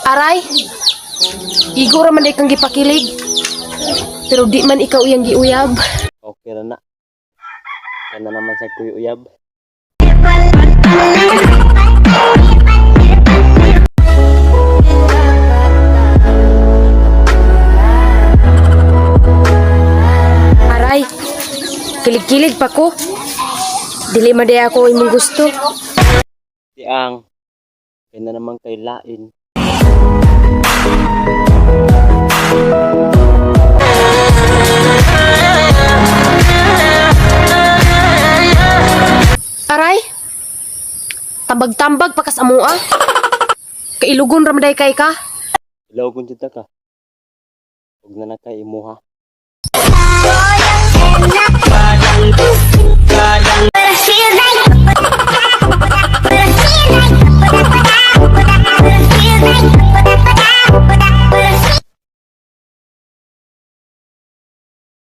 Aray, igura man kang gipakilig. Pero di man ikaw iyang giuyab. Okay ra na. Kana naman sa kuy uyab. Aray, kilig-kilig pa ko. Dili man di ako imong gusto. Tiang. Kana naman kay lain. Aray, tambag-tambag pakas amoa. Kailugon ramday kay ka. Ilaw kun jud ka. Ug na kay imuha. But I feel like